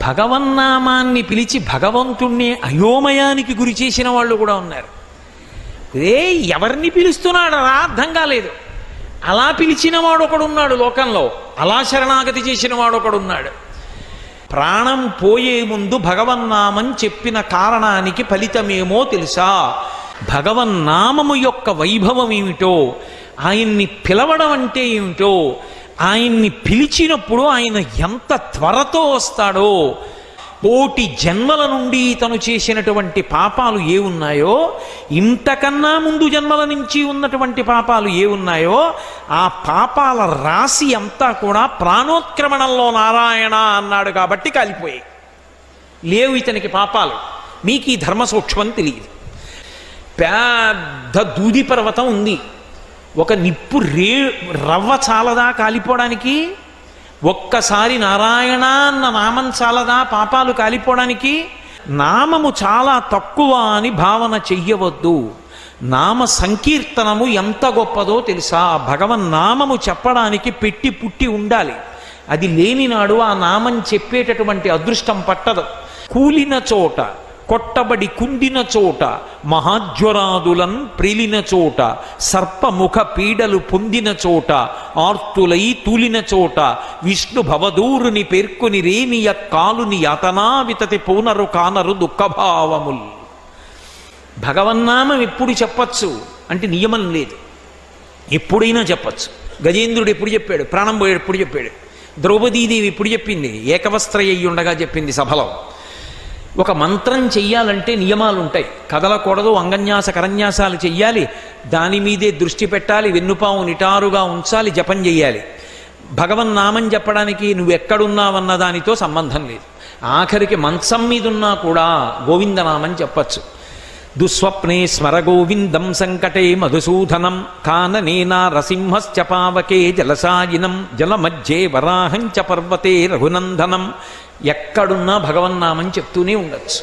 భగవన్నామాన్ని పిలిచి భగవంతుణ్ణి అయోమయానికి గురి చేసిన వాళ్ళు కూడా ఉన్నారు. ఎవరిని పిలుస్తున్నాడు రా అర్థం కాలేదు. అలా పిలిచిన వాడు ఒకడున్నాడు లోకంలో, అలా శరణాగతి చేసిన వాడు ఒకడున్నాడు. ప్రాణం పోయే ముందు భగవన్నామం చెప్పిన కారణానికి ఫలితమేమో తెలుసా? భగవన్నామము యొక్క వైభవం ఏమిటో, ఆయన్ని పిలవడం అంటే ఏమిటో, ఆయన్ని పిలిచినప్పుడు ఆయన ఎంత త్వరతో వస్తాడో, కోటి జన్మల నుండి తను చేసినటువంటి పాపాలు ఏ ఉన్నాయో, ఇంతకన్నా ముందు జన్మల నుంచి ఉన్నటువంటి పాపాలు ఏ ఉన్నాయో, ఆ పాపాల రాశి అంతా కూడా ప్రాణోత్క్రమణంలో నారాయణ అన్నాడు కాబట్టి కాలిపోయాయి. లేవు ఇతనికి పాపాలు. మీకు ఈ ధర్మ సూక్ష్మం తెలియదు. పెద్ద దూది పర్వతం ఉంది, ఒక నిప్పు రవ్వ చాలదా కాలిపోవడానికి? ఒక్కసారి నారాయణ అన్న నామం చాలదా పాపాలు కాలిపోవడానికి? నామము చాలా తక్కువ అని భావన చెయ్యవద్దు. నామ సంకీర్తనము ఎంత గొప్పదో తెలుసా? భగవన్నామము చెప్పడానికి పెట్టి పుట్టి ఉండాలి. అది లేనినాడు ఆ నామం చెప్పేటటువంటి అదృష్టం పట్టదు. కూలిన చోట, కొట్టబడి కుండిన చోట, మహాజ్వరాదులన్ ప్రిలిన చోట, సర్పముఖ పీడలు పొందిన చోట, ఆర్తులై తూలిన చోట, విష్ణు భవదూరుని పేర్కొని రేనియ కాలుని యాతనా వితతి పూనరు కానరు దుఃఖభావముల్. భగవన్నామం ఎప్పుడు చెప్పచ్చు అంటే నియమం లేదు, ఎప్పుడైనా చెప్పచ్చు. గజేంద్రుడు ఎప్పుడు చెప్పాడు? ప్రాణం పోయాడు ఎప్పుడు చెప్పాడు? ద్రౌపదీదేవి ఎప్పుడు చెప్పింది? ఏకవస్త్రయ్యి ఉండగా చెప్పింది సభలో. ఒక మంత్రం చెయ్యాలంటే నియమాలు ఉంటాయి. కదలకూడదు, అంగన్యాస కరన్యాసాలు చెయ్యాలి, దాని మీదే దృష్టి పెట్టాలి, వెన్నుపాము నిటారుగా ఉంచాలి, జపం చెయ్యాలి. భగవన్నామం చెప్పడానికి నువ్వెక్కడున్నావన్న దానితో సంబంధం లేదు. ఆఖరికి మంచం మీద ఉన్నా కూడా గోవిందనామం చెప్పచ్చు. దుస్వప్నే స్మర గోవిందం సంకటే మధుసూదనం కాననేనా రసింహశ్చ పావకే జలసాయినం జలమధ్యే వరాహంచ పర్వతే రఘునందనం. ఎక్కడున్నా భగవన్నామం చెప్తూనే ఉండొచ్చు.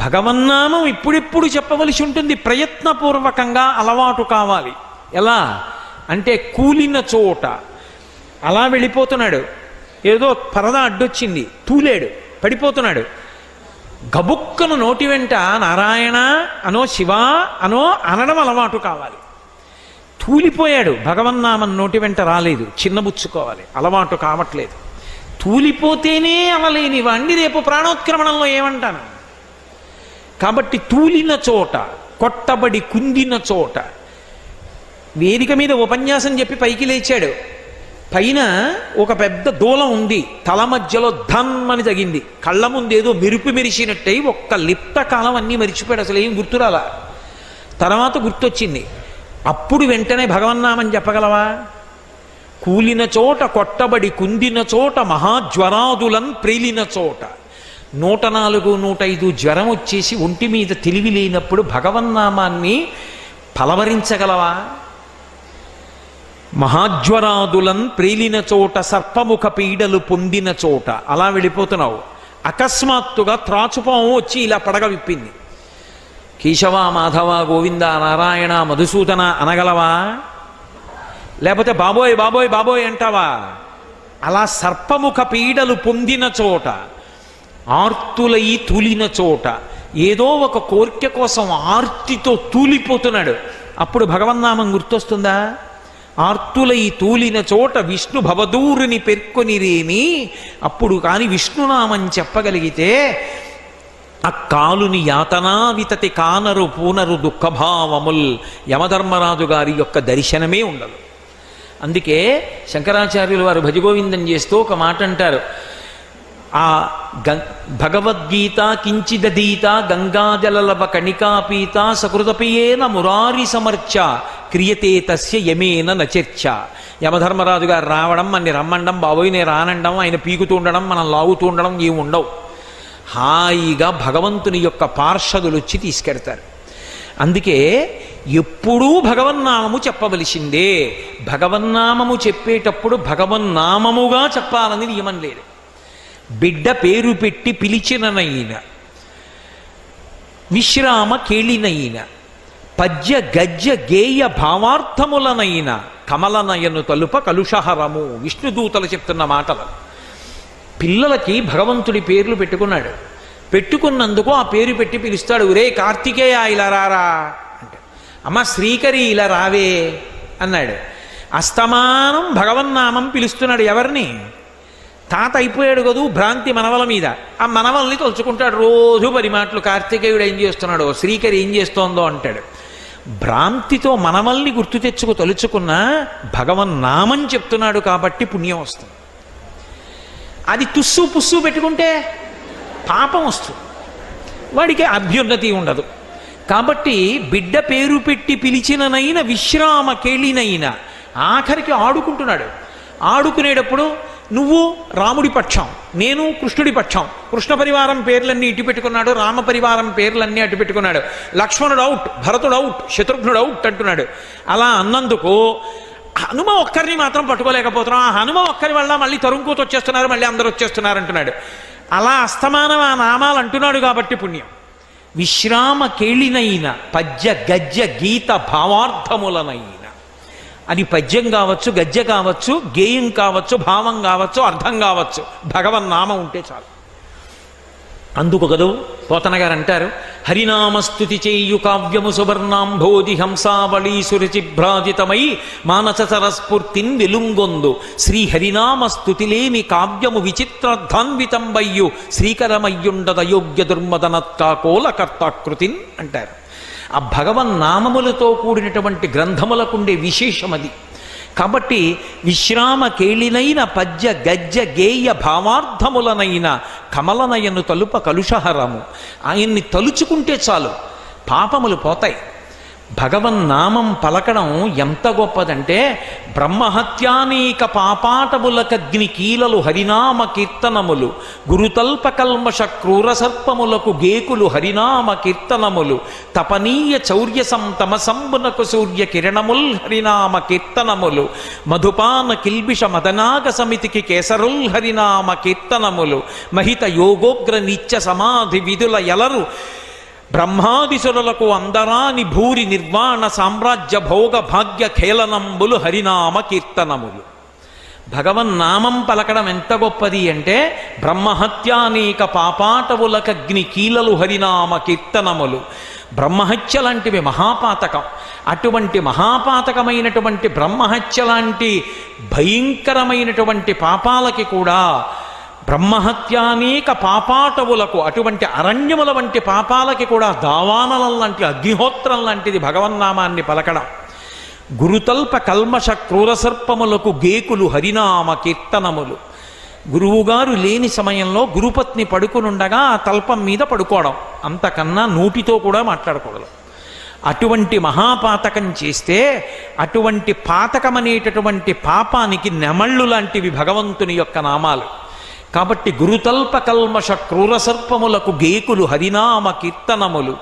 భగవన్నామం ఇప్పుడిప్పుడు చెప్పవలసి ఉంటుంది, ప్రయత్నపూర్వకంగా అలవాటు కావాలి. ఎలా అంటే కూలిన చోట అలా వెళ్ళిపోతున్నాడు, ఏదో పరద అడ్డొచ్చింది, తూలేడు, పడిపోతున్నాడు. గబుక్కను నోటి వెంట నారాయణ అనో శివ అనో అనడం అలవాటు కావాలి. తూలిపోయాడు, భగవన్నామం నోటి వెంట రాలేదు, చిన్నబుచ్చుకోవాలి, అలవాటు కావట్లేదు. తూలిపోతేనే అనలేని వాణ్ణి రేపు ప్రాణోత్క్రమణంలో ఏమంటాను? కాబట్టి తూలిన చోట, కొట్టబడి కుందిన చోట. వేదిక మీద ఉపన్యాసం చెప్పి పైకి లేచాడు, పైన ఒక పెద్ద దూలం ఉంది, తల మధ్యలో ధమ్మని తగింది. కళ్ళ ముందేదో మెరుపు మెరిసినట్టయి ఒక్క లిప్త కాలం అన్నీ మరిచిపోయాడు, అసలు ఏం గుర్తురాలా. తర్వాత గుర్తొచ్చింది. అప్పుడు వెంటనే భగవన్నామని చెప్పగలవా? కూలిన చోట, కొట్టబడి కుందిన చోట, మహాజ్వరాదులన్ ప్రేలిన చోట. 104, 105 జ్వరం వచ్చేసి ఒంటి మీద తెలివి లేనప్పుడు భగవన్నామాన్ని పలవరించగలవా? మహాజ్వరాదులన్ ప్రేలిన చోట, సర్పముఖ పీడలు పొందిన చోట. అలా వెళ్ళిపోతున్నావు. అకస్మాత్తుగా త్రాచుపాము వచ్చి ఇలా పడగ విప్పింది. కేశవ, మాధవ, గోవింద, నారాయణ, మధుసూదన అనగలవా? లేకపోతే బాబోయ్ బాబోయ్ బాబోయ్ అంటావా? అలా సర్పముఖ పీడలు పొందిన చోట, ఆర్తులై తూలిన చోట, ఏదో ఒక కోరిక కోసం ఆర్తితో తూలిపోతున్నాడు. అప్పుడు భగవన్నామం గుర్తొస్తుందా? ఆర్తులై తూలిన చోట విష్ణు భవదూరుని పేర్కొని రేని. అప్పుడు కాని విష్ణునామం చెప్పగలిగితే ఆ కాలుని యాతనా వితతి కానరు పూనరు దుఃఖభావముల్. యమధర్మరాజు గారి యొక్క దర్శనమే ఉండదు. అందుకే శంకరాచార్యులు వారు భజగోవిందం చేస్తూ ఒక మాట అంటారు. ఆ భగవద్గీత కించిదీత గంగాజలలవ కణికాపీత సకృతపియేన మురారి సమర్చ క్రియతే తస్య యమేన నచర్చ. యమధర్మరాజు గారు రావడం, మనని రమ్మండం, బాబోయ్ నేను రానండం, ఆయన పీకుతూ ఉండడం, మనం లాగుతూ ఉండడం ఏమి ఉండవు. హాయిగా భగవంతుని యొక్క పార్షదులు వచ్చి తీసుకెడతారు. అందుకే ఎప్పుడూ భగవన్నామము చెప్పవలసిందే. భగవన్నామము చెప్పేటప్పుడు భగవన్నామముగా చెప్పాలని నియమం లేదు. బిడ్డ పేరు పెట్టి పిలిచిననైన, విశ్రామ కేళినైన, పద్య గద్య గేయ భావార్థములనైన కమలనయను తలుప కలుషహరము. విష్ణుదూతలు చెప్తున్న మాటలు. పిల్లలకి భగవంతుడి పేర్లు పెట్టుకున్నాడు. పెట్టుకున్నందుకు ఆ పేరు పెట్టి పిలుస్తాడు. ఒరే కార్తికేయ ఇలా రారా అంటే, అమ్మ శ్రీకరి ఇలా రావే అన్నాడు. అస్తమానం భగవన్నామం పిలుస్తున్నాడు. ఎవరిని? తాత అయిపోయాడు కదూ భ్రాంతి మనవల మీద. ఆ మనవల్ని తలుచుకుంటాడు రోజు 10 మాటలు. కార్తికేయుడు ఏం చేస్తున్నాడో, శ్రీకరి ఏం చేస్తోందో అంటాడు. భ్రాంతితో మనవల్ని గుర్తు తెచ్చుకు తలుచుకున్న భగవన్నామం చెప్తున్నాడు కాబట్టి పుణ్యం వస్తుంది. అది తుస్సు పుస్సు పెట్టుకుంటే పాపం వస్తుంది, వాడికి అభ్యున్నతి ఉండదు. కాబట్టి బిడ్డ పేరు పెట్టి పిలిచిననైనా విశ్రామ కేళినైనా ఆఖరికి ఆడుకుంటున్నాడు. ఆడుకునేటప్పుడు నువ్వు రాముడి పక్షం, నేను కృష్ణుడి పక్షం. కృష్ణ పరివారం పేర్లన్నీ ఇటు పెట్టుకున్నాడు, రామ పరివారం పేర్లన్నీ అటు పెట్టుకున్నాడు. లక్ష్మణుడు అవుట్, భరతుడు అవుట్, శత్రుఘ్నుడు అవుట్ అంటున్నాడు. అలా అన్నందుకు హనుమ ఒక్కరిని మాత్రం పట్టుకోలేకపోతున్నాం. ఆ హనుమ ఒక్కరి వల్ల మళ్ళీ తరుంకూత వచ్చేస్తున్నారు, మళ్ళీ అందరూ వచ్చేస్తున్నారు అంటున్నాడు. అలా అస్తమానం ఆ నామాలు అంటున్నాడు కాబట్టి పుణ్యం. విశ్రామ కేళినైన పద్య గద్య గీత భావార్థములనైన, అది పద్యం కావచ్చు, గద్య కావచ్చు, గేయం కావచ్చు, భావం కావచ్చు, అర్థం కావచ్చు, భగవన్నామం ఉంటే చాలు. అందుకు కదూ పోతన గారు అంటారు, హరినామస్తుతి చేయు కావ్యము సువర్ణాంభోది హంసావళీసురుచిభ్రాజితమై మానస సరస్ఫూర్తిన్ వెలుంగొందు శ్రీ హరినామస్తుతి లేని కావ్యము విచిత్రధాన్వితంబయ్యు శ్రీకరమయ్యుండదయోగ్య దుర్మదనత్కాకోల కర్తాకృతిన్ అంటారు. ఆ భగవన్నామములతో కూడినటువంటి గ్రంథములకుండే విశేషమది. కాబట్టి విశ్రామ కేళినైన పద్య గద్య గేయ భావార్థములనైన కమలనయను తలుప కలుషహరము. ఆయన్ని తలుచుకుంటే చాలు పాపములు పోతాయి. భగవన్నామం పలకడం ఎంత గొప్పదంటే, బ్రహ్మహత్యానేక పాపాటములకగ్ని కీలలు హరినామ కీర్తనములు, గురుతల్ప కల్మష క్రూర సర్పములకు గేకులు హరినామ కీర్తనములు, తపనీయ చౌర్య సంతమసంబునకు సూర్య కిరణముల్ హరినామ కీర్తనములు, మధుపాన కిల్బిష మదనాగ సమితికి కేసరుల్ హరినామ కీర్తనములు, మహిత యోగోగ్ర నిత్య సమాధి విధుల ఎలరు బ్రహ్మాదిసురులకు అందరాని భూరి నిర్వాణ సామ్రాజ్య భోగ భాగ్య ఖేళనంబులు హరినామ కీర్తనములు. భగవన్నామం పలకడం ఎంత గొప్పది అంటే, బ్రహ్మహత్యానేక పాపాటవులకగ్ని కీలలు హరినామ కీర్తనములు. బ్రహ్మహత్య లాంటివి మహాపాతకం. అటువంటి మహాపాతకమైనటువంటి బ్రహ్మహత్య లాంటి భయంకరమైనటువంటి పాపాలకి కూడా, బ్రహ్మహత్యానేక పాపాటవులకు, అటువంటి అరణ్యముల వంటి పాపాలకి కూడా దావానలం లాంటి, అగ్నిహోత్రం లాంటిది భగవన్నామాన్ని పలకడం. గురుతల్ప కల్మష క్రూరసర్పములకు గేకులు హరినామ కీర్తనములు. గురువుగారు లేని సమయంలో గురుపత్ని పడుకునుండగా ఆ తల్పం మీద పడుకోవడం, అంతకన్నా నోటితో కూడా మాట్లాడకూడదు. అటువంటి మహాపాతకం చేస్తే, అటువంటి పాతకమనేటటువంటి పాపానికి నెమళ్ళు లాంటివి భగవంతుని యొక్క నామాలు. కాబట్టి గురుతల్ప కల్మష క్రూరసర్పములకు గేకులు హరినామ కీర్తనములు,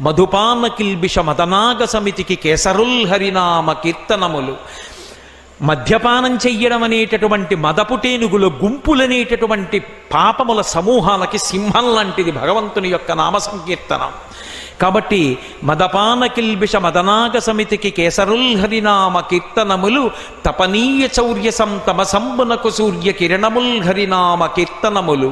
మధుపాన కిల్బిష మదనాగ సమితికి కేసరుల్ హరినామ కీర్తనములు. మద్యపానం చెయ్యడం అనేటటువంటి మదపుటేనుగుల గుంపులనేటటువంటి పాపముల సమూహాలకి సింహం లాంటిది భగవంతుని యొక్క నామ సంకీర్తనం. కాబట్టి మదపాన కిల్బిష మదనాగ సమితికి కేసరుల్ హరినామ కీర్తనములు, తపనీయ చౌర్య సంతమసంబునకు సూర్య కిరణముల్ హరినామ కీర్తనములు.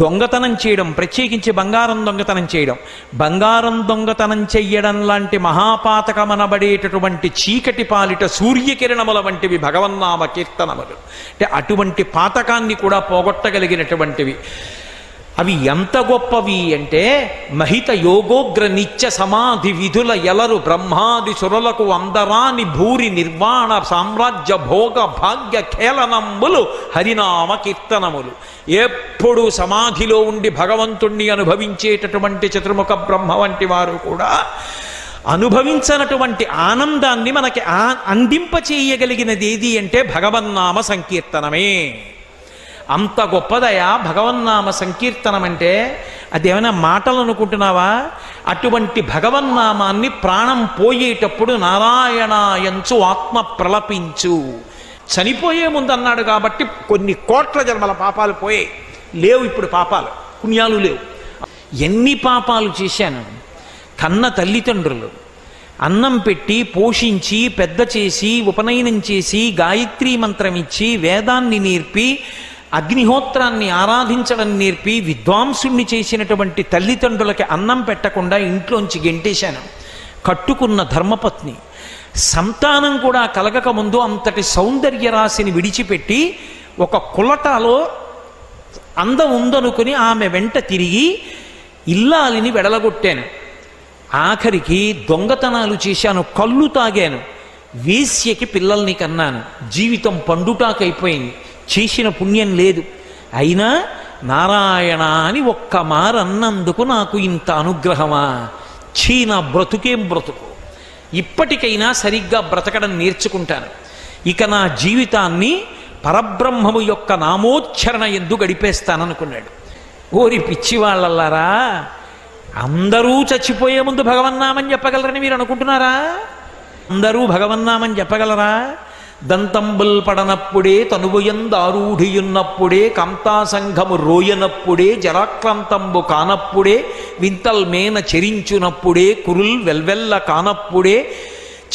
దొంగతనం చేయడం, ప్రత్యేకించి బంగారం దొంగతనం చేయడం, బంగారం దొంగతనం చెయ్యడం లాంటి మహాపాతకమనబడేటటువంటి చీకటి పాలిట సూర్యకిరణముల వంటివి భగవన్నామ కీర్తనములు. అంటే అటువంటి పాతకాన్ని కూడా పోగొట్టగలిగినటువంటివి. అవి ఎంత గొప్పవి అంటే, మహిత యోగోగ్ర నిత్య సమాధి విధుల ఎలరు బ్రహ్మాది సురులకు అందరాని భూరి నిర్వాణ సామ్రాజ్య భోగ భాగ్య ఖేళనంబులు హరినామ కీర్తనములు. ఎప్పుడు సమాధిలో ఉండి భగవంతుణ్ణి అనుభవించేటటువంటి చతుర్ముఖ బ్రహ్మ వంటి వారు కూడా అనుభవించనటువంటి ఆనందాన్ని మనకి అందింపచేయగలిగినది ఏది అంటే భగవన్నామ సంకీర్తనమే. అంత గొప్పదయా భగవన్నామ సంకీర్తనం అంటే. అదేమైనా మాటలు అనుకుంటున్నావా? అటువంటి భగవన్నామాన్ని ప్రాణం పోయేటప్పుడు నారాయణాయంచు ఆత్మ ప్రలపించు, చనిపోయే ముందు అన్నాడు కాబట్టి కొన్ని కోట్ల జన్మల పాపాలు పోయాయి. లేవు ఇప్పుడు పాపాలు, పుణ్యాలు లేవు. ఎన్ని పాపాలు చేశాను. కన్న తల్లిదండ్రులు అన్నం పెట్టి పోషించి పెద్ద చేసి ఉపనయనం చేసి గాయత్రీ మంత్రం ఇచ్చి వేదాన్ని నేర్పి అగ్నిహోత్రాన్ని ఆరాధించడం నేర్పి విద్వాంసుణ్ణి చేసినటువంటి తల్లిదండ్రులకి అన్నం పెట్టకుండా ఇంట్లోంచి గెంటేశాను. కట్టుకున్న ధర్మపత్ని సంతానం కూడా కలగక ముందు అంతటి సౌందర్య రాశిని విడిచిపెట్టి ఒక కులటాలో అందం ఉందనుకుని ఆమె వెంట తిరిగి ఇల్లాలిని వెడలగొట్టాను. ఆఖరికి దొంగతనాలు చేశాను, కళ్ళు తాగాను, వేశ్యకి పిల్లల్ని కన్నాను. జీవితం పండుటాకైపోయింది, చేసిన పుణ్యం లేదు. అయినా నారాయణ అని ఒక్క మారన్నందుకు నాకు ఇంత అనుగ్రహమా? చీన బ్రతుకేం బ్రతుకు, ఇప్పటికైనా సరిగ్గా బ్రతకడం నేర్చుకుంటాను. ఇక నా జీవితాన్ని పరబ్రహ్మము యొక్క నామోచ్చరణ ఎందు గడిపేస్తాననుకున్నాడు. ఓరి పిచ్చివాళ్ళల్లారా, అందరూ చచ్చిపోయే ముందు భగవన్నామని చెప్పగలరని మీరు అనుకుంటున్నారా? అందరూ భగవన్నామని చెప్పగలరా? దంతంబుల్ పడనప్పుడే తనువుయందారూఢియున్నప్పుడే కాంతాసంఘము రోయనప్పుడే జరాక్రాంతంబు కానప్పుడే వింతల్ మేన చెరించునప్పుడే కురుల్ వెల్వెల్ల కానప్పుడే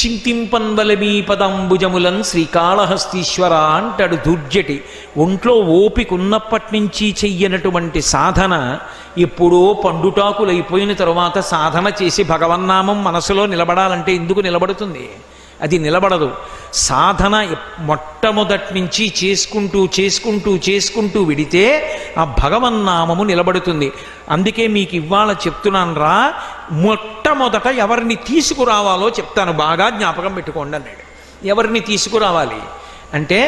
చింతింపన్వలమీ పదంబుజములన్ శ్రీకాళహస్తీశ్వర అంటాడు దుర్జటి. ఒంట్లో ఓపికున్నప్పటి నుంచి చెయ్యనటువంటి సాధన ఎప్పుడో పండుటాకులైపోయిన తరువాత సాధన చేసి భగవన్నామం మనసులో నిలబడాలంటే ఎందుకు నిలబడుతుంది? అది నిలబడదు. సాధన మొట్టమొదటి నుంచి చేసుకుంటూ చేసుకుంటూ చేసుకుంటూ విడితే ఆ భగవన్నామము నిలబడుతుంది. అందుకే మీకు ఇవాళ చెప్తున్నాను రా, మొట్టమొదట ఎవరిని తీసుకురావాలో చెప్తాను, బాగా జ్ఞాపకం పెట్టుకోండి అన్నాడు. ఎవరిని తీసుకురావాలి అంటే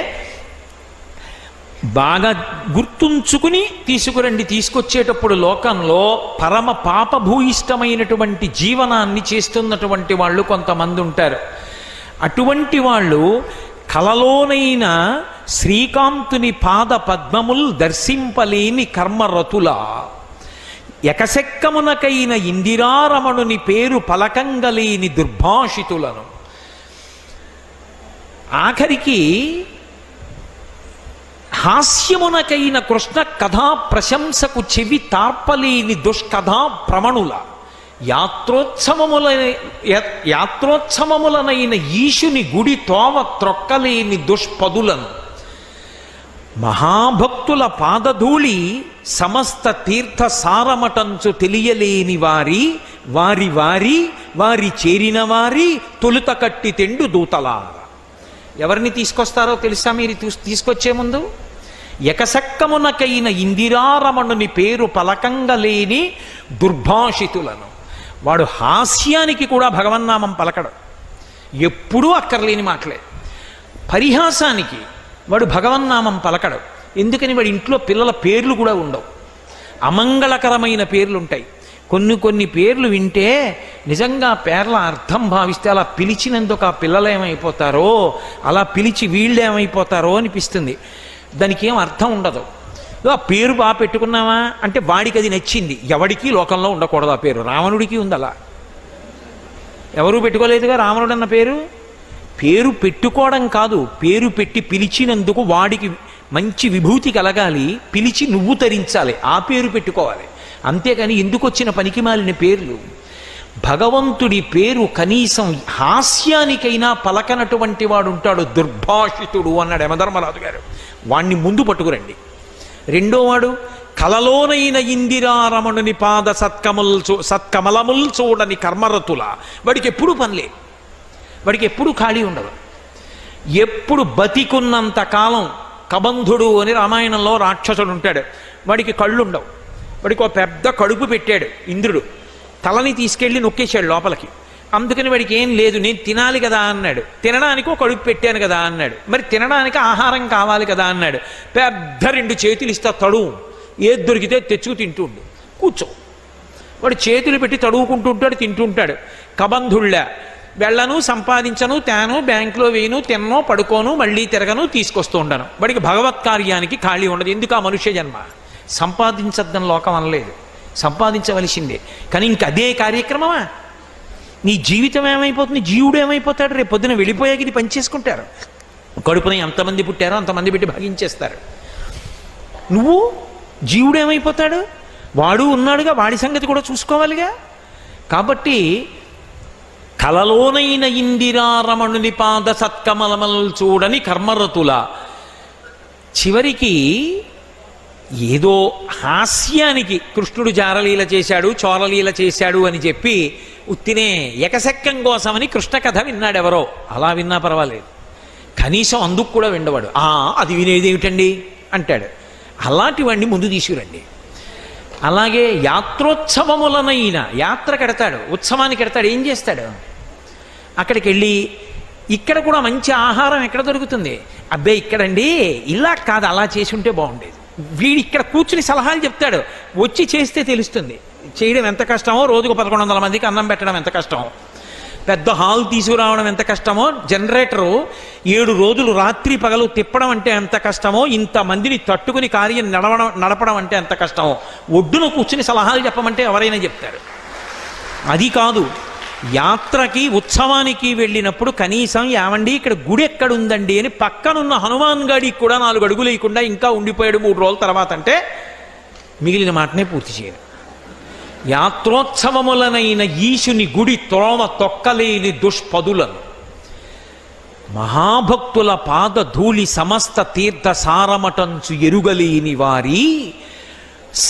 బాగా గుర్తుంచుకుని తీసుకురండి. తీసుకొచ్చేటప్పుడు లోకంలో పరమ పాపభూయిష్టమైనటువంటి జీవనాన్ని చేస్తున్నటువంటి వాళ్ళు కొంతమంది ఉంటారు. అటువంటి వాళ్ళు కలలోనైనా శ్రీకాంతుని పాద పద్మముల్ దర్శింపలేని కర్మరతుల, ఎకశెక్కమునకైన ఇందిరారమణుని పేరు పలకంగలేని దుర్భాషితులను. ఆఖరికి హాస్యమునకైన కృష్ణ కథా ప్రశంసకు చెవి తార్పలేని దుష్కథా ప్రమణుల, యాత్రోత్సవములనైన ఈశుని గుడి తోవ త్రొక్కలేని దుష్పదులను, మహాభక్తుల పాదధూళి సమస్త తీర్థ సారమటంచు తెలియలేని వారి వారి వారి వారి చేరిన వారి తొలుత కట్టి తెండు దూతలార. ఎవరిని తీసుకొస్తారో తెలుసా మీరు తీసుకొచ్చే ముందు? ఎకసక్కమునకైన ఇందిరారమణుని పేరు పలకంగలేని దుర్భాషితులను. వాడు హాస్యానికి కూడా భగవన్నామం పలకడు, ఎప్పుడూ అక్కర్లేని మాటలే. పరిహాసానికి వాడు భగవన్నామం పలకడు. ఎందుకని? వాడి ఇంట్లో పిల్లల పేర్లు కూడా ఉండవు, అమంగళకరమైన పేర్లు ఉంటాయి. కొన్ని పేర్లు వింటే నిజంగా పేర్ల అర్థం భావిస్తే అలా పిలిచినందుకు ఆ పిల్లలు ఏమైపోతారో, అలా పిలిచి వీళ్ళు ఏమైపోతారో అనిపిస్తుంది. దానికి ఏం అర్థం ఉండదు. ఆ పేరు బాగా పెట్టుకున్నావా అంటే వాడికి అది నచ్చింది. ఎవడికి లోకంలో ఉండకూడదు ఆ పేరు. రావణుడికి ఉంది అలా, ఎవరూ పెట్టుకోలేదుగా రావణుడు అన్న పేరు. పేరు పెట్టుకోవడం కాదు, పేరు పెట్టి పిలిచినందుకు వాడికి మంచి విభూతి కలగాలి, పిలిచి నువ్వు తరించాలి, ఆ పేరు పెట్టుకోవాలి. అంతేకాని ఎందుకు వచ్చిన పనికిమాలిన పేర్లు? భగవంతుడి పేరు కనీసం హాస్యానికైనా పలకనటువంటి వాడు ఉంటాడు, దుర్భాషితుడు అన్నాడు యమధర్మరాజు గారు. వాణ్ణి ముందు పట్టుకురండి. రెండోవాడు కలలోనైన ఇందిరారమణుని పాద సత్కమలముల్ చూడని కర్మరతుల. వాడికి ఎప్పుడు పనిలే, వాడికి ఎప్పుడు ఖాళీ ఉండదు. ఎప్పుడు బతికున్నంత కాలం కబంధుడు అని రామాయణంలో రాక్షసుడు ఉంటాడు, వాడికి కళ్ళు ఉండవు. వాడికి ఒక పెద్ద కడుపు పెట్టాడు ఇంద్రుడు, తలని తీసుకెళ్ళి నొక్కేశాడు లోపలికి. అందుకని వాడికి ఏం లేదు, నేను తినాలి కదా అన్నాడు. తినడానికి ఒక కడుపు పెట్టాను కదా అన్నాడు. మరి తినడానికి ఆహారం కావాలి కదా అన్నాడు. పెద్ద 2 చేతులు ఇస్తా, తడువు, ఏది దొరికితే తెచ్చుకు తింటుండు, కూర్చో. వాడు చేతులు పెట్టి తడువుకుంటూ ఉంటాడు, తింటుంటాడు. కబంధుళ్ళ వెళ్ళను, సంపాదించను, తేను, బ్యాంకులో వేయను, తిన్నో, పడుకోను, మళ్ళీ తిరగను, తీసుకొస్తూ ఉండను. వాడికి భగవత్ కార్యానికి ఖాళీ ఉండదు. ఎందుకు? ఆ మనుష్య జన్మ. సంపాదించద్దని లోకం అనలేదు, సంపాదించవలసిందే. కానీ ఇంక అదే కార్యక్రమమా? నీ జీవితం ఏమైపోతుంది? జీవుడు ఏమైపోతాడు? రేపు పొద్దున వెళ్ళిపోయాక ఇది పనిచేసుకుంటారు. కడుపున ఎంతమంది పుట్టారో అంతమంది పెట్టి భాగించేస్తారు. నువ్వు జీవుడు ఏమైపోతాడు? వాడు ఉన్నాడుగా, వాడి సంగతి కూడా చూసుకోవాలిగా. కాబట్టి కలలోనైన ఇందిరారమణుని పాద సత్కమలమల్ చూడని కర్మరతుల. చివరికి ఏదో హాస్యానికి కృష్ణుడు జారలీల చేశాడు, చోరలీల చేశాడు అని చెప్పి ఉత్తినే ఎకసెక్కం కోసమని కృష్ణ కథ విన్నాడు ఎవరో. అలా విన్నా పర్వాలేదు, కనీసం అందుకు కూడా విండవాడు. అది వినేదేమిటండి అంటాడు. అలాంటి వాడిని ముందు తీసుకురండి. అలాగే యాత్రోత్సవములనైనా, యాత్ర కడతాడు, ఉత్సవానికి కడతాడు, ఏం చేస్తాడు? అక్కడికి వెళ్ళి ఇక్కడ కూడా మంచి ఆహారం ఎక్కడ దొరుకుతుంది? అబ్బే ఇక్కడండి ఇలా కాదు, అలా చేసి ఉంటే బాగుండేది. వీడు ఇక్కడ కూర్చుని సలహాలు చెప్తాడు, వచ్చి చేస్తే తెలుస్తుంది చేయడం ఎంత కష్టమో, రోజుకు 1100 మందికి అన్నం పెట్టడం ఎంత కష్టమో, పెద్ద హాల్ తీసుకురావడం ఎంత కష్టమో, జనరేటరు 7 రోజులు రాత్రి పగలు తిప్పడం అంటే ఎంత కష్టమో, ఇంతమందిని తట్టుకుని కార్యం నడపడం అంటే ఎంత కష్టమో, ఒడ్డున కూర్చుని సలహాలు చెప్పమంటే ఎవరైనా చెప్తారు. అది కాదు, యాత్రకి ఉత్సవానికి వెళ్ళినప్పుడు కనీసం ఏమండి ఇక్కడ గుడి ఎక్కడుందండి అని పక్కనున్న హనుమాన్ గాడికి కూడా 4 అడుగులు వేయకుండా ఇంకా ఉండిపోయాడు 3 రోజుల తర్వాత అంటే మిగిలిన మాటనే పూర్తి చేయరు. యాత్రోత్సవములనైన ఈశుని గుడి త్రోవ తొక్కలేని దుష్పదులను మహాభక్తుల పాద ధూళి సమస్త తీర్థ సారమటంచు ఎరుగలేని వారి.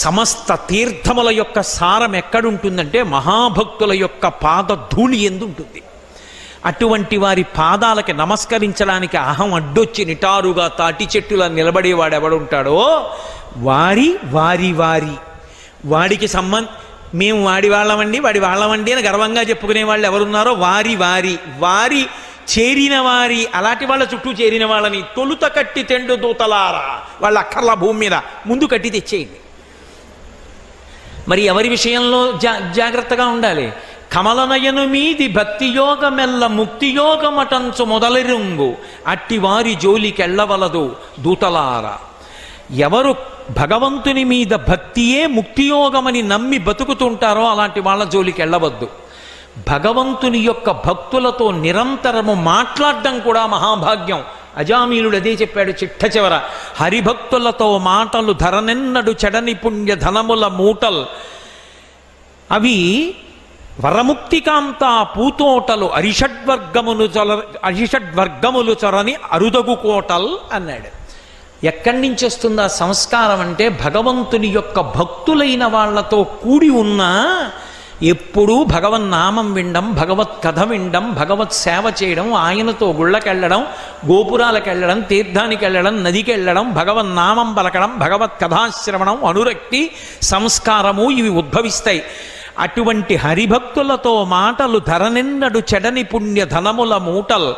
సమస్త తీర్థముల యొక్క సారం ఎక్కడుంటుందంటే మహాభక్తుల యొక్క పాద ధూళి ఎందుంటుంది. అటువంటి వారి పాదాలకి నమస్కరించడానికి అహం అడ్డొచ్చి నిటారుగా తాటి చెట్టులా నిలబడేవాడు ఎవడుంటాడో వారి వారి వారి వాడికి మేము వాడి వాళ్ళమండి అని గర్వంగా చెప్పుకునే వాళ్ళు ఎవరున్నారో వారి వారి వారి చేరిన వారి, అలాంటి వాళ్ళ చుట్టూ చేరిన వాళ్ళని తొలుత కట్టి తెండు దూతలారా, వాళ్ళ అక్కర్ల భూమి మీద ముందు కట్టి తెచ్చేయండి. మరి ఎవరి విషయంలో జాగ్రత్తగా ఉండాలి? కమలనయను మీది భక్తియోగమెల్ల ముక్తియోగమటంచు మొదలెరుంగు అట్టి వారి జోలికెళ్ళవలదు దూతలార. ఎవరు భగవంతుని మీద భక్తియే ముక్తియోగమని నమ్మి బతుకుతుంటారో అలాంటి వాళ్ళ జోలికి వెళ్ళవద్దు. భగవంతుని యొక్క భక్తులతో నిరంతరము మాట్లాడడం కూడా మహాభాగ్యం. అజామీలుడు అదే చెప్పాడు చిట్ట చివర, హరిభక్తులతో మాటలు ధరనెన్నడు చెడని పుణ్య ధనముల మూటల్ అవి వరముక్తికాంత పూతోటలు అరిషడ్వర్గములు చొరని అరుదగు కోటల్ అన్నాడు. ఎక్కడి నుంచి వస్తుంది ఆ సంస్కారం అంటే భగవంతుని యొక్క భక్తులైన వాళ్లతో కూడి ఉన్నా ఎప్పుడూ భగవన్నామం వినడం, భగవత్ కథ వినడం, భగవత్ సేవ చేయడం, ఆయనతో గుళ్ళకెళ్ళడం, గోపురాలకు వెళ్ళడం, తీర్థానికి వెళ్ళడం, నదికి వెళ్ళడం, భగవన్నామం పలకడం, భగవత్ కథాశ్రవణం, అనురక్తి సంస్కారము ఇవి ఉద్భవిస్తాయి. అటువంటి హరిభక్తులతో మాటలు ధరనిన్నడు చెడని పుణ్య ధనముల మూటల్.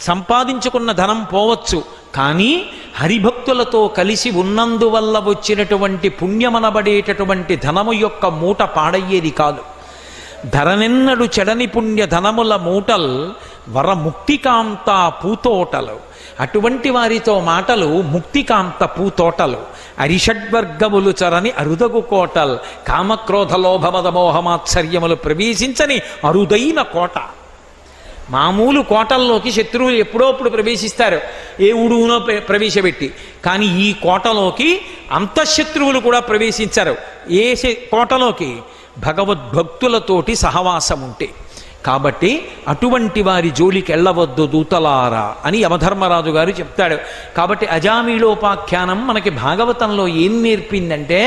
సంపాదించుకున్న ధనం పోవచ్చు, కానీ హరిభక్తులతో కలిసి ఉన్నందువల్ల వచ్చినటువంటి పుణ్యమనబడేటటువంటి ధనము యొక్క మూట పాడయ్యేది కాదు. ధరనెన్నడు చెడని పుణ్య ధనముల మూటల్ వరముక్తికాంత పూతోటలు. అటువంటి వారితో మాటలు ముక్తికాంత పూతోటలు. అరిషడ్వర్గములు చరని అరుదగు కోటల్. కామక్రోధ లోభమద మోహమాత్సర్యములు ప్రవేశించని అరుదైన కోట. మామూలు కోటల్లోకి శత్రువులు ఎప్పుడోప్పుడు ప్రవేశిస్తారు, ఏ ఊడునో ప్రవేశపెట్టి. కానీ ఈ కోటలోకి అంతఃశత్రువులు కూడా ప్రవేశించరు. ఏ కోటలోకి? భగవద్భక్తులతోటి సహవాసం ఉంటే. కాబట్టి అటువంటి వారి జోలికి వెళ్ళవద్దు దూతలారా అని యమధర్మరాజు గారు చెప్తాడు. కాబట్టి అజామీళోపాఖ్యానం మనకి భాగవతంలో ఏం నేర్పిందంటే,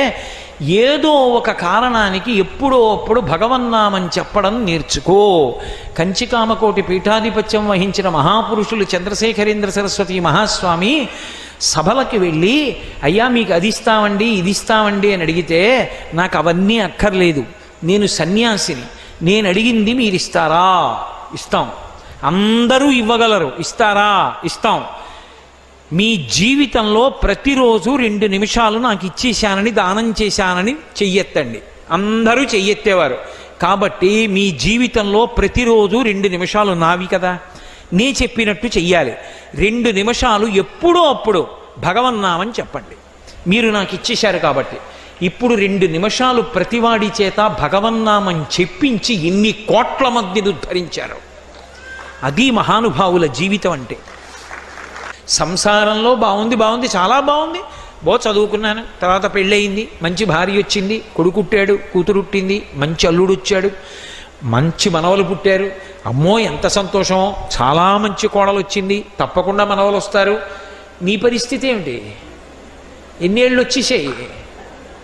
ఏదో ఒక కారణానికి ఎప్పుడో అప్పుడు భగవన్నామం చెప్పడం నేర్చుకో. కంచికామకోటి పీఠాధిపత్యం వహించిన మహాపురుషులు చంద్రశేఖరేంద్ర సరస్వతి మహాస్వామి సభలకి వెళ్ళి, అయ్యా మీకు అది ఇస్తామండి ఇది ఇస్తామండి అని అడిగితే, నాకు అవన్నీ అక్కర్లేదు, నేను సన్యాసిని, నేను అడిగింది మీరు ఇస్తారా? ఇస్తాం. అందరూ ఇవ్వగలరు, ఇస్తారా? ఇస్తాం. మీ జీవితంలో ప్రతిరోజు 2 నిమిషాలు నాకు ఇచ్చేశానని, దానం చేశానని చెయ్యెత్తండి. అందరూ చెయ్యెత్తేవారు. కాబట్టి మీ జీవితంలో ప్రతిరోజు 2 నిమిషాలు నావి కదా, నే చెప్పినట్టు చెయ్యాలి. 2 నిమిషాలు ఎప్పుడో అప్పుడు భగవన్నామని చెప్పండి. మీరు నాకు ఇచ్చేశారు కాబట్టి ఇప్పుడు 2 నిమిషాలు ప్రతివాడి చేత భగవన్నామం చెప్పించి ఇన్ని కోట్ల మందిని ఉద్ధరించారు. అది మహానుభావుల జీవితం అంటే. సంసారంలో బాగుంది, చాలా బాగుంది, చదువుకున్నాను, తర్వాత పెళ్ళయింది, మంచి భార్య వచ్చింది, కొడుకుట్టాడు, కూతురుట్టింది, మంచి అల్లుడు వచ్చాడు, మంచి మనవలు పుట్టారు, అమ్మో ఎంత సంతోషమో, చాలా మంచి కోడలు వచ్చింది, తప్పకుండా మనవలు వస్తారు. నీ పరిస్థితి ఏమిటి? ఎన్నేళ్ళు వచ్చేసాయి?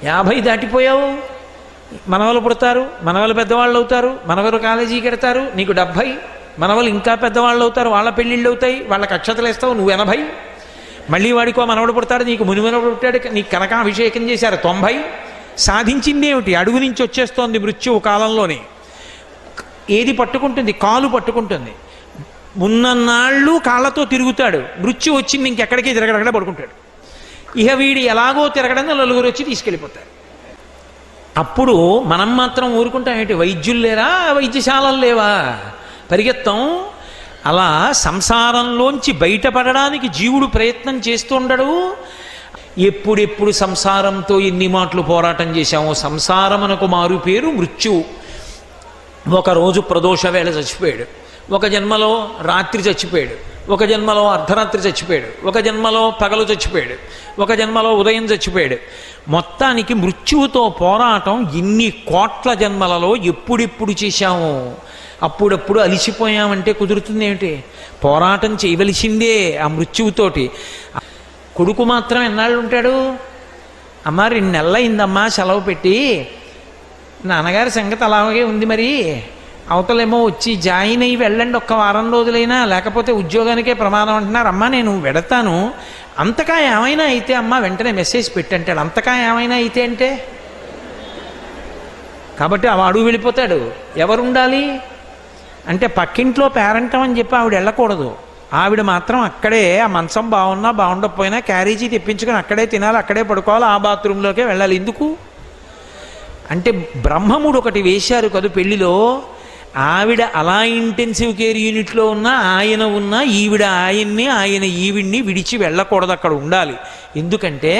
50 దాటిపోయావు. మనవలు పుడతారు, మనవలు పెద్దవాళ్ళు అవుతారు, మనవలు కాలేజీకి వెడతారు, నీకు 70, మనవలు ఇంకా పెద్దవాళ్ళు అవుతారు, వాళ్ళ పెళ్ళిళ్ళు అవుతాయి, వాళ్ళకి అక్షతలు వేస్తావు, నువ్వు 80. మళ్ళీ వాడికో మనవడు పుడతాడు, నీకు మునిమనవడు పుట్టాడు, నీకు కనకాభిషేకం చేశారు 90. సాధించింది ఏమిటి? అడుగు నుంచి వచ్చేస్తోంది మృత్యువు కాలంలోనే. ఏది పట్టుకుంటుంది? కాలు పట్టుకుంటుంది. ఉన్నన్నాళ్ళు కాళ్ళతో తిరుగుతాడు, మృత్యు వచ్చింది ఇంకెక్కడికి తిరగడక్కడ పడుకుంటాడు. ఇక వీడు ఎలాగో తిరగడం నలుగురు వచ్చి తీసుకెళ్ళిపోతారు. అప్పుడు మనం మాత్రం ఊరుకుంటాం ఏంటి? వైద్యులు లేరా? వైద్యశాలలు లేవా? పరిగెత్తం. అలా సంసారంలోంచి బయటపడడానికి జీవుడు ప్రయత్నం చేస్తుండడు. ఎప్పుడెప్పుడు సంసారంతో ఎన్ని మాటలు పోరాటం చేశామో. సంసారమునకు మారు పేరు మృత్యువు. ఒకరోజు ప్రదోష వేళ చచ్చిపోయాడు, ఒక జన్మలో రాత్రి చచ్చిపోయాడు, ఒక జన్మలో అర్ధరాత్రి చచ్చిపోయాడు, ఒక జన్మలో పగలు చచ్చిపోయాడు, ఒక జన్మలో ఉదయం చచ్చిపోయాడు. మొత్తానికి మృత్యువుతో పోరాటం ఇన్ని కోట్ల జన్మలలో ఎప్పుడెప్పుడు చేశాము. అప్పుడప్పుడు అలిసిపోయామంటే కుదురుతుంది ఏమిటి? పోరాటం చేయవలసిందే ఆ మృత్యువుతోటి. కొడుకు మాత్రం ఎన్నాళ్ళు ఉంటాడు? అమ్మ 2 నెలలు అయిందమ్మా సెలవు పెట్టి, నాన్నగారి సంగతి అలాగే ఉంది, మరి అవతలేమో వచ్చి జాయిన్ అయ్యి వెళ్ళండి, ఒక్క వారం రోజులైనా, లేకపోతే ఉద్యోగానికే ప్రమాదం అంటున్నారు. అమ్మ నేను వెడతాను, అంతకా ఏమైనా అయితే అమ్మ వెంటనే మెసేజ్ పెట్టంటాడు. అంతకా ఏమైనా అయితే అంటే కాబట్టి వాడు వెళ్ళిపోతాడు. ఎవరుండాలి అంటే పక్కింట్లో పేరెంటం అని చెప్పి ఆవిడ వెళ్ళకూడదు. ఆవిడ మాత్రం అక్కడే ఆ మంచం బాగున్నా బాగుండకపోయినా క్యారేజీ తెప్పించుకొని అక్కడే తినాలి, అక్కడే పడుకోవాలి, ఆ బాత్రూంలోకే వెళ్ళాలి. ఎందుకు అంటే బ్రహ్మముడు ఒకటి వేశారు కదా పెళ్లిలో. ఆవిడ అలా ఇంటెన్సివ్ కేర్ యూనిట్లో ఉన్నా, ఆయన ఉన్నా, ఈవిడ ఆయన్ని, ఆయన ఈవిడ్ని విడిచి వెళ్ళకూడదు, అక్కడ ఉండాలి. ఎందుకంటే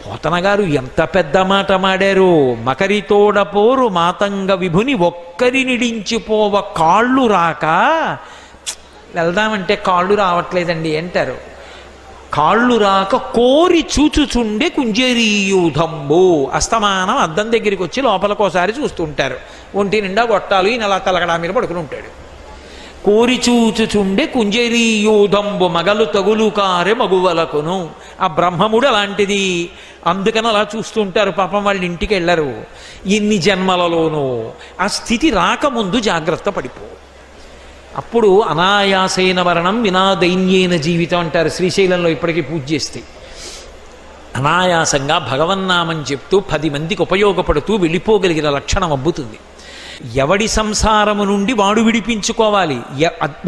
పోతన గారు ఎంత పెద్ద మాట మాడారు. మకరితోడపోరు మాతంగ విభుని ఒక్కరినిడించిపోవ కాళ్ళు రాక. వెళ్దామంటే కాళ్ళు రావట్లేదండి అంటారు. కాళ్ళు రాక కోరి చూచుచుండే కుంజరీయూధంబు. అస్తమానం అద్దం దగ్గరికి వచ్చి లోపలకోసారి చూస్తుంటారు. ఒంటి నిండా గొట్టాలు, ఈయన అలా తలగడా మీద పడుకుని ఉంటాడు. కోరి చూచుచుండే కుంజరీయూధంబు మగలు తగులు కారె మగువలకును. ఆ బ్రహ్మముడు అలాంటిది. అందుకని అలా చూస్తుంటారు. పాపం వాళ్ళ ఇంటికి వెళ్ళరు. ఎన్ని జన్మలలోనూ ఆ స్థితి రాకముందు జాగ్రత్త పడిపో. అప్పుడు అనాయాసైన మరణం వినా దైన్యేన జీవితం అంటారు శ్రీశైలంలో. ఇప్పటికీ పూజ చేస్తే అనాయాసంగా భగవన్నామం చెప్తూ 10 మందికి ఉపయోగపడుతూ వెళ్ళిపోగలిగిన లక్షణం అబ్బుతుంది. ఎవడి సంసారము నుండి వాడు విడిపించుకోవాలి.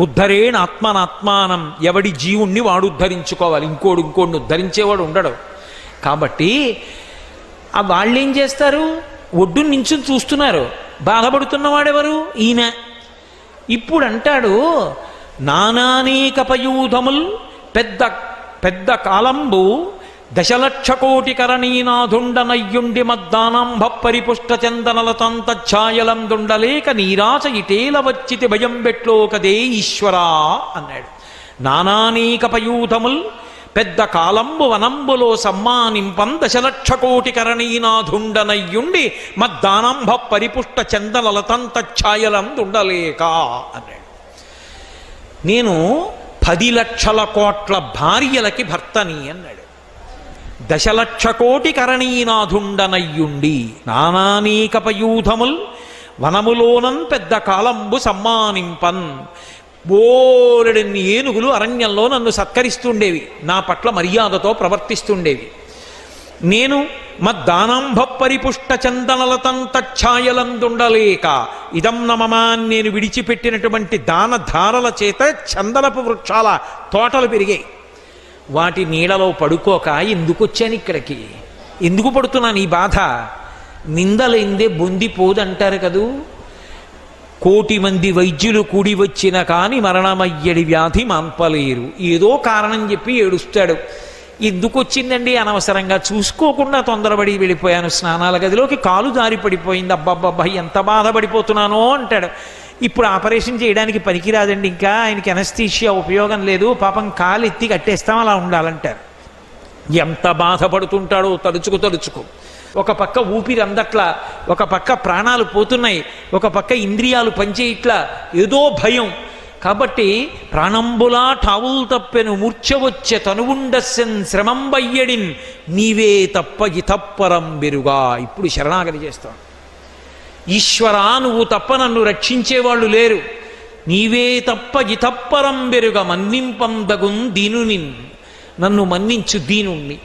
ఉద్ధరేణ ఆత్మనాత్మానం. ఎవడి జీవుణ్ణి వాడు ఉద్ధరించుకోవాలి. ఇంకోడిని ఉద్ధరించేవాడు ఉండడు. కాబట్టి ఆ వాళ్ళేం చేస్తారు? ఒడ్డు నించుని చూస్తున్నారు. బాధపడుతున్నవాడెవరు? ఈయన. ఇప్పుడు అంటాడు, నానానేక పయూధముల్ పెద్ద పెద్ద కాలంబు దశలక్ష కోటి కరణీనాథుండనయ్యుండి మద్దానాంభ పరిపుష్ట చందనలతంతఛాయలం దుండలేక నీరాచ ఇటేల వచ్చితి భయం బెట్లో కదే ఈశ్వరా అన్నాడు. నానానేక పయూధముల్ పెద్ద కాలంబు వనంబులో సమ్మానింపం దశలక్ష కోటి కరణీనాథుండనయ్యుండి మద్దానాంభ పరిపుష్ట చందనలతంతఛాయలం దుండలేక అన్నాడు. నేను 10 లక్షల కోట్ల భార్యలకి భర్తని అన్నాడు. దశలక్ష కోటి కరణీనాథుండనయ్యుండి నానానేక పయూధముల్ వనములోనం పెద్ద కాలంబు సమ్మానింపన్. బోలెడన్ని ఏనుగులు అరణ్యంలో నన్ను సత్కరిస్తుండేవి, నా పట్ల మర్యాదతో ప్రవర్తిస్తుండేవి. నేను మద్దానాంభ పరిపుష్ట చందనలతంతఛాయలందుండలేక ఇదం నమమాన్ నేను విడిచిపెట్టినటువంటి దాన ధారల చేత చందనపు వృక్షాల తోటలు పెరిగాయి. వాటి నీడలో పడుకోక ఎందుకు వచ్చాను ఇక్కడికి? ఎందుకు పడుతున్నాను ఈ బాధ? నిందలైందే బొందిపోదంటారు కదూ. 1,000,000 మంది వైద్యులు కూడి వచ్చిన కాని మరణమయ్యడి వ్యాధి మాన్పలేరు. ఏదో కారణం చెప్పి ఏడుస్తాడు. ఎందుకు వచ్చిందండి? అనవసరంగా చూసుకోకుండా తొందరపడి వెళ్ళిపోయాను. స్నానాల గదిలోకి కాలు జారి పడిపోయింది. అబ్బబ్బబ్బా ఎంత బాధపడిపోతున్నానో అంటాడు. ఇప్పుడు ఆపరేషన్ చేయడానికి పనికిరాదండి, ఇంకా ఆయనకి ఎనస్థీషియా ఉపయోగం లేదు, పాపం కాలు ఎత్తి కట్టేస్తాం, అలా ఉండాలంటారు. ఎంత బాధపడుతుంటాడో తలుచుకు. ఒక పక్క ఊపిరి అందట్లా, ఒక పక్క ప్రాణాలు పోతున్నాయి, ఒక పక్క ఇంద్రియాలు పనిచేయట్లా, ఏదో భయం. కాబట్టి ప్రాణంబులా ఠావుల్ తప్పెను మూర్ఛ వచ్చే తనువుండస్సెన్ శ్రమంబయ్యడిన్ నీవే తప్ప ఇతప్పరం బెరుగా. ఇప్పుడు శరణాగతి చేస్తాం. ఈశ్వరా నువ్వు తప్ప నన్ను రక్షించేవాళ్ళు లేరు, నీవే తప్ప ఇతప్పరం బెరుగ మన్నింపందగున్ దీనునిన్. నన్ను మన్నించు దీనుణ్ణి,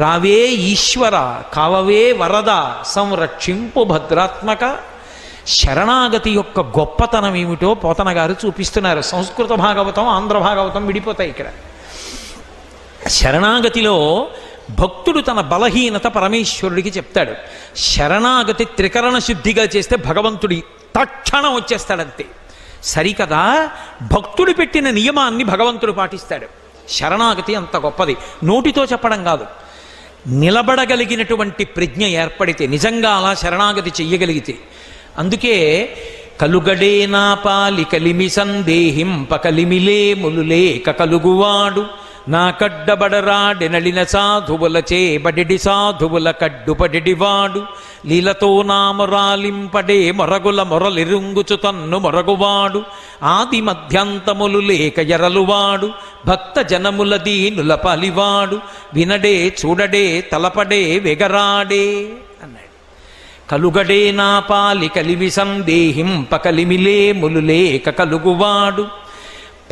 రావే ఈశ్వర కావవే వరద సంరక్షింపు భద్రాత్మక. శరణాగతి యొక్క గొప్పతనం ఏమిటో పోతన గారు చూపిస్తున్నారు. సంస్కృత భాగవతం ఆంధ్ర భాగవతం విడిపోతాయి ఇక్కడ. శరణాగతిలో భక్తుడు తన బలహీనత పరమేశ్వరుడికి చెప్తాడు. శరణాగతి త్రికరణ శుద్ధిగా చేస్తే భగవంతుడి తక్షణం వచ్చేస్తాడంతే. సరికదా, భక్తుడు పెట్టిన నియమాన్ని భగవంతుడు పాటిస్తాడు. శరణాగతి అంత గొప్పది. నోటితో చెప్పడం కాదు, నిలబడగలిగినటువంటి ప్రజ్ఞ ఏర్పడితే, నిజంగా అలా శరణాగతి చెయ్యగలిగితే. అందుకే కలుగడే నా పాలి కలిమి సందేహింప కలిమిలే ములులేక కలుగువాడు నా కడ్డబడరాడెనలిన సాధువులచే బడిడి సాధువుల కడ్డుపడిడివాడు లీలతో నామరాలింపడే మొరగుల మొరలిరుంగుచు తన్ను మొరగువాడు ఆది మధ్యంతములు లేక ఎరలువాడు భక్త జనముల దీనుల పలివాడు వినడే చూడడే తలపడే వెగరాడే అన్నాడు. కలుగడే నా పాలి కలివి సందేహింప కలిమిలే ములులేక కలుగువాడు.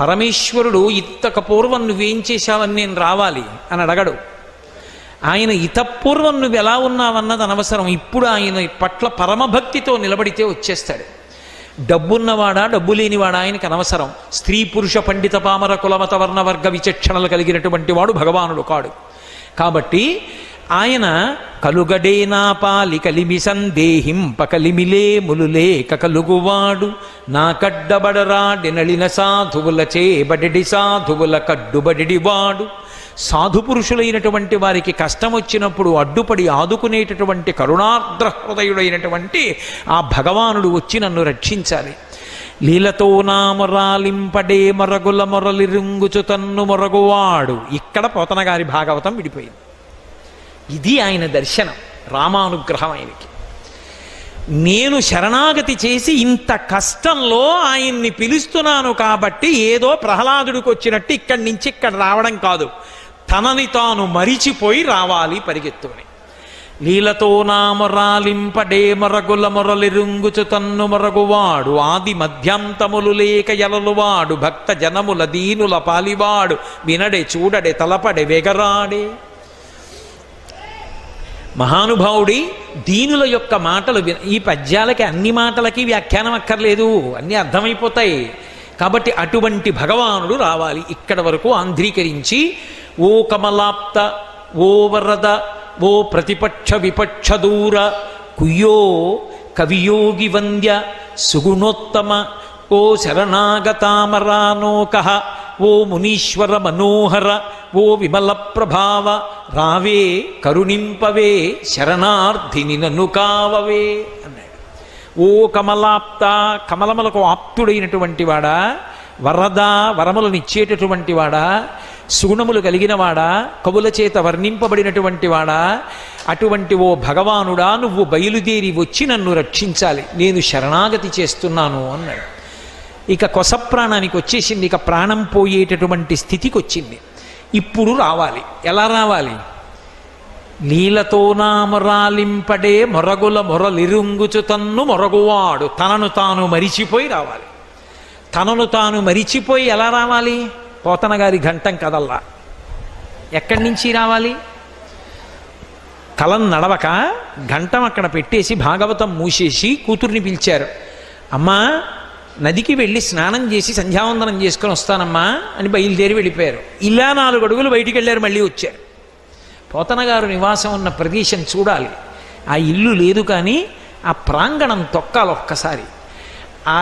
పరమేశ్వరుడు ఇతకపూర్వం నువ్వేం చేశావని నేను రావాలి అని అడగడు. ఆయన ఇతపూర్వం నువ్వు ఎలా ఉన్నావన్నది అనవసరం. ఇప్పుడు ఆయన పట్ల పరమభక్తితో నిలబడితే వచ్చేస్తాడు. డబ్బున్నవాడా డబ్బు లేనివాడా ఆయనకు అనవసరం. స్త్రీ పురుష పండిత పామర కులమత వర్ణ వర్గ విచక్షణలు కలిగినటువంటి వాడు భగవానుడు కాడు. కాబట్టి ఆయన కలుగడే నా పాలి కలిమి సందేహింప కలిమిలే ములులేక కలుగువాడు నా కడ్డబడరాడెనలిన సాధువుల చేబడి సాధువుల కడ్డుబడివాడు. సాధు పురుషులైనటువంటి వారికి కష్టం వచ్చినప్పుడు అడ్డుపడి ఆదుకునేటటువంటి కరుణార్ద్ర హృదయుడైనటువంటి ఆ భగవానుడు వచ్చి నన్ను రక్షించాలి. లీలతో నామరాలింపడే మొరగుల మొరలిరుంగుచు తన్ను మొరగువాడు. ఇక్కడ పోతన గారి భాగవతం విడిపోయింది. ఇది ఆయన దర్శనం, రామానుగ్రహం ఆయనకి. నేను శరణాగతి చేసి ఇంత కష్టంలో ఆయన్ని పిలుస్తున్నాను కాబట్టి ఏదో ప్రహ్లాదుడికి వచ్చినట్టు ఇక్కడి నుంచి ఇక్కడ రావడం కాదు, తనని తాను మరిచిపోయి రావాలి పరిగెత్తుని. లీలతో నామరాలింపడే మొరగుల మొరలిరుంగుచు తన్ను మొరగువాడు ఆది మధ్యాంతములు లేక ఎలలువాడు భక్త జనముల దీనుల పాలివాడు వినడే చూడడే తలపడే వెగరాడే. మహానుభావుడి దీనుల యొక్క మాటలు ఈ పద్యాలకి అన్ని మాటలకి వ్యాఖ్యానం అక్కర్లేదు, అన్నీ అర్థమైపోతాయి. కాబట్టి అటువంటి భగవానుడు రావాలి. ఇక్కడ వరకు ఆంధ్రీకరించి ఓ కమలాప్త ఓ వరద ఓ ప్రతిపక్ష విపక్ష దూర కుయ్యో కవియోగి వంద్య సుగుణోత్తమ ఓ శరణాగతామరానోక ఓ మునీశ్వర మనోహర ఓ విమల ప్రభావ రావే కరుణింపవే శరణార్థిని నన్ను కావవే అన్నాడు. ఓ కమలాప్త, కమలములకు ఆప్తుడైనటువంటి వాడా, వరద వరములను ఇచ్చేటటువంటి వాడా, సుగుణములు కలిగిన వాడా, కవుల చేత వర్ణింపబడినటువంటి వాడా, అటువంటి ఓ భగవానుడా నువ్వు బయలుదేరి వచ్చి నన్ను రక్షించాలి, నేను శరణాగతి చేస్తున్నాను అన్నాడు. ఇక కొస ప్రాణానికి వచ్చేసింది, ఇక ప్రాణం పోయేటటువంటి స్థితికి వచ్చింది. ఇప్పుడు రావాలి. ఎలా రావాలి? లీలతో నామరాలింపడే మొరగుల మొరలిరుంగుచు తన్ను మొరగువాడు. తనను తాను మరిచిపోయి రావాలి. తనను తాను మరిచిపోయి ఎలా రావాలి? పోతన గారి ఘంటం కదల్లా. ఎక్కడి నుంచి రావాలి? కలం నడవక ఘంటం అక్కడ పెట్టేసి భాగవతం మూసేసి కూతుర్ని పిలిచారు. అమ్మా నదికి వెళ్ళి స్నానం చేసి సంధ్యావందనం చేసుకొని వస్తానమ్మా అని బయలుదేరి వెళ్ళిపోయారు. ఇలా 4 అడుగులు బయటికి వెళ్ళారు, మళ్ళీ వచ్చారు. పోతన గారు నివాసం ఉన్న ప్రదేశం చూడాలి. ఆ ఇల్లు లేదు కానీ ఆ ప్రాంగణం తొక్కాలి ఒక్కసారి. ఆ